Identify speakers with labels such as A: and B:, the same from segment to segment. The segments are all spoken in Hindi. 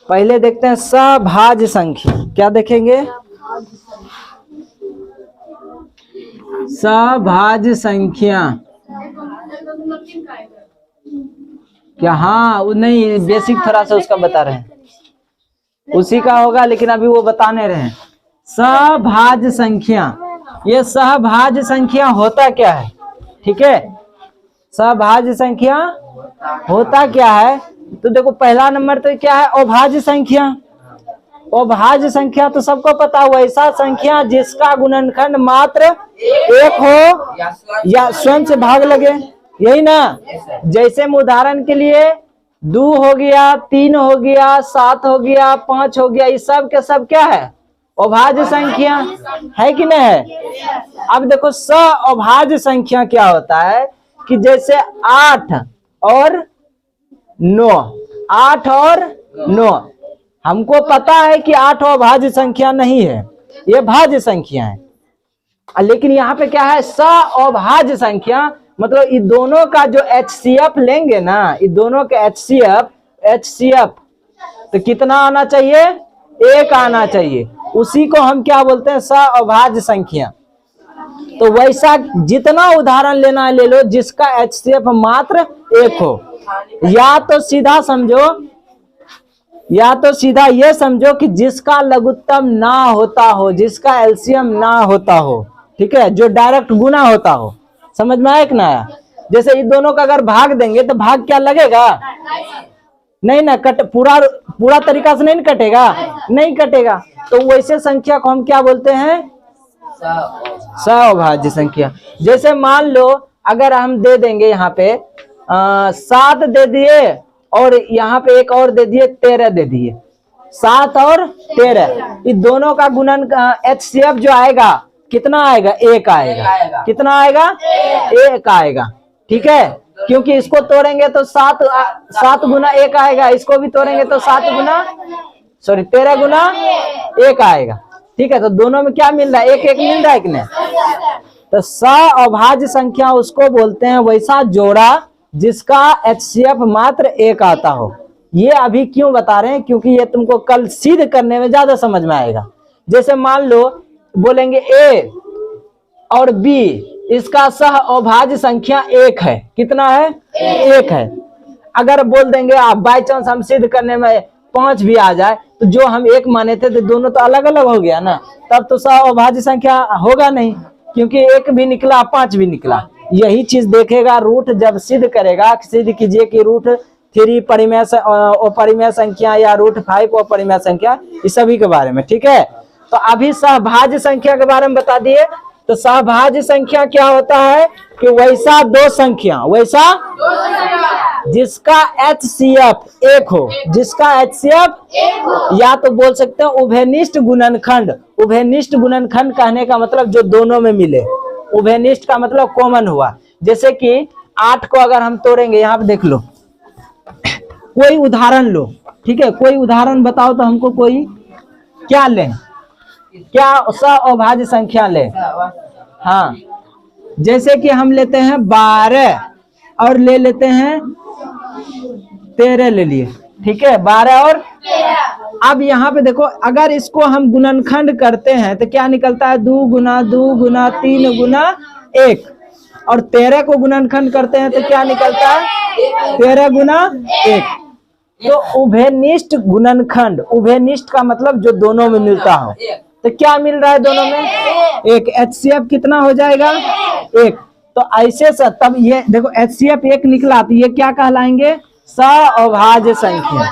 A: पहले देखते हैं सभाज्य संख्या। क्या देखेंगे? सभाज्य संख्या क्या? हाँ, नहीं, बेसिक थोड़ा सा उसका बता रहे हैं, उसी का होगा, लेकिन अभी वो बता नहीं रहे हैं। सभाज्य संख्या, ये सभाज्य संख्या होता क्या है? ठीक है, सभाज्य संख्या होता क्या है? तो देखो, पहला नंबर तो क्या है? अभाज्य संख्या। अभाज्य संख्या तो सबको पता हुआ, ऐसा संख्या जिसका गुणनखंड मात्र एक हो या स्वयं से भाग लगे, यही ना। जैसे में उदाहरण के लिए 2 हो गया, 3 हो गया, 7 हो गया, 5 हो गया, ये सब के सब क्या है? अभाज्य संख्या है कि नहीं है? अब देखो, सअभाज्य संख्या क्या होता है कि जैसे 8 और 9, 8 और 9, हमको पता है कि 8 अभाज्य संख्या नहीं है, ये भाज्य संख्या है। लेकिन यहाँ पे क्या है? सअभाज्य संख्या, मतलब इन दोनों का जो HCF लेंगे ना, इन दोनों के HCF तो कितना आना चाहिए? 1 आना चाहिए। उसी को हम क्या बोलते हैं? सअभाज्य संख्या। तो वैसा जितना उदाहरण लेना है ले लो जिसका HCF मात्र 1 हो, या तो सीधा समझो, या तो सीधा ये समझो कि जिसका लघुत्तम ना होता हो, जिसका एलसीएम ना होता हो, ठीक है, जो डायरेक्ट गुना होता हो। समझ में आया कि ना? जैसे इन दोनों का अगर भाग देंगे तो भाग क्या लगेगा? नहीं ना, पूरा तरीका से नहीं कटेगा, नहीं कटेगा। तो वैसे संख्या को हम क्या बोलते हैं? सअभाज्य संख्या। जैसे मान लो अगर हम दे देंगे यहाँ पे 7 दे दिए और यहाँ पे एक और दे दिए 13 दे दिए, 7 और 13, इस दोनों का गुणन HCF जो आएगा कितना आएगा? 1 आएगा। कितना आएगा? 1 आएगा। ठीक है, क्योंकि इसको तोड़ेंगे तो 7 गुना 1 आएगा, इसको भी तोड़ेंगे तो 13 गुना 1 आएगा। ठीक है, तो दोनों में क्या मिल रहा है? 1 मिल रहा है कि नहीं? तो सअभाज्य संख्या उसको बोलते हैं वैसा जोड़ा जिसका HCF मात्र 1 आता हो। ये अभी क्यों बता रहे हैं? क्योंकि ये तुमको कल सिद्ध करने में ज्यादा समझ में आएगा। जैसे मान लो बोलेंगे A और B, इसका सअभाज्य संख्या 1 है। कितना है? 1 है। अगर बोल देंगे आप बाई चांस हम सिद्ध करने में 5 भी आ जाए, तो जो हम 1 माने थे तो दोनों तो अलग अलग हो गया ना, तब तो सअभाज्य संख्या होगा नहीं, क्योंकि 1 भी निकला 5 भी निकला। यही चीज देखेगा रूट जब सिद्ध करेगा। सिद्ध कीजिए कि √3 अपरिमेय संख्या या √5 अपरिमेय संख्या, इस सभी के बारे में। ठीक है, तो अभी सहभाज्य संख्या के बारे में बता दिए। तो सहभाज्य संख्या क्या होता है कि वैसा दो संख्या जिसका HCF 1 हो, जिसका HCF 1 हो, या तो बोल सकते हैं उभयनिष्ठ गुणनखंड। उभयनिष्ठ गुणनखंड कहने का मतलब जो दोनों में मिले, उभयनिष्ठ का मतलब कॉमन हुआ। जैसे कि 8 को अगर हम तोड़ेंगे, यहाँ पे देख लो, कोई उदाहरण लो। ठीक है, कोई उदाहरण बताओ तो हमको, कोई क्या लें, क्या सअभाज्य संख्या ले? हाँ, जैसे कि हम लेते हैं 12 और ले लेते हैं 13 ले लिए। ठीक है, 12 और 13। अब यहाँ पे देखो, अगर इसको हम गुणनखंड करते हैं तो क्या निकलता है? 2 गुना 2 गुना 3 गुना 1। और 13 को गुणनखंड करते हैं तो क्या निकलता है? 13 गुना 1। तो उभयनिष्ठ गुणनखंड, उभयनिष्ठ का मतलब जो दोनों में मिलता हो, तो क्या मिल रहा है दोनों में? 1। HCF कितना हो जाएगा? 1। तो ऐसे से तब ये देखो HCF 1 निकला, तो ये क्या कहलाएंगे? सअभाज्य संख्या।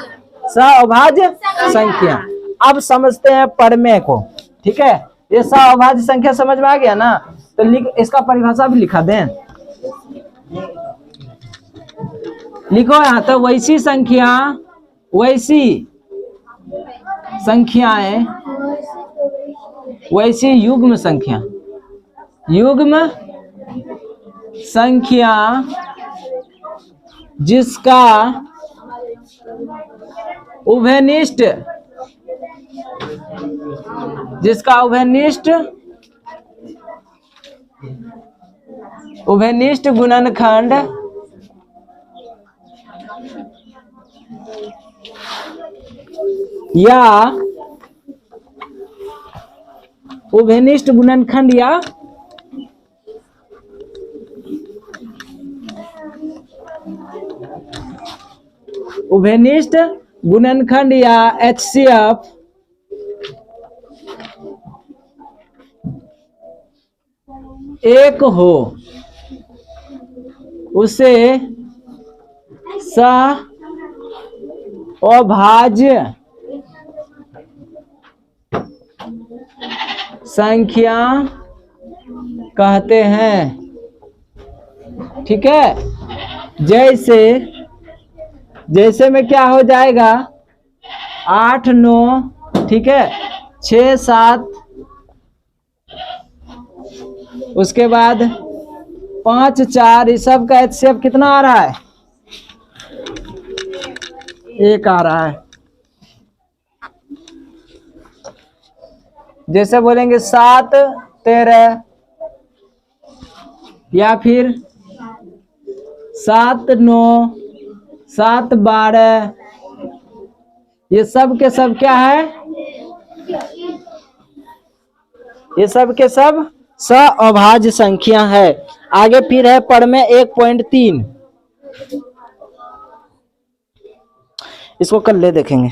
A: सअभाज्य संख्या। अब समझते हैं परमेय को। ठीक है, ये सअभाज्य संख्या समझ में आ गया ना? तो इसका परिभाषा भी लिखा दें, लिखो यहाँ। तो वैसी संख्या, वैसी संख्याएं, वैसी युग्म संख्या, युग्म संख्या जिसका उभयनिष्ठ, उभयनिष्ठ गुणनखंड या उभयनिष्ठ गुणनखंड या उभयनिष्ठ गुणनखंड या HCF एक हो उसे अभाज्य संख्या कहते हैं। ठीक है, जैसे में क्या हो जाएगा 8 9, ठीक है, 6 7, उसके बाद 5 4, इस सब का HCF कितना आ रहा है? 1 आ रहा है। जैसे बोलेंगे 7 13 या फिर 7 9 7 12, ये सब के सब क्या है? ये सब के सब अभाज्य संख्या है। आगे फिर है पढ़ में 1.3, इसको कल ले देखेंगे।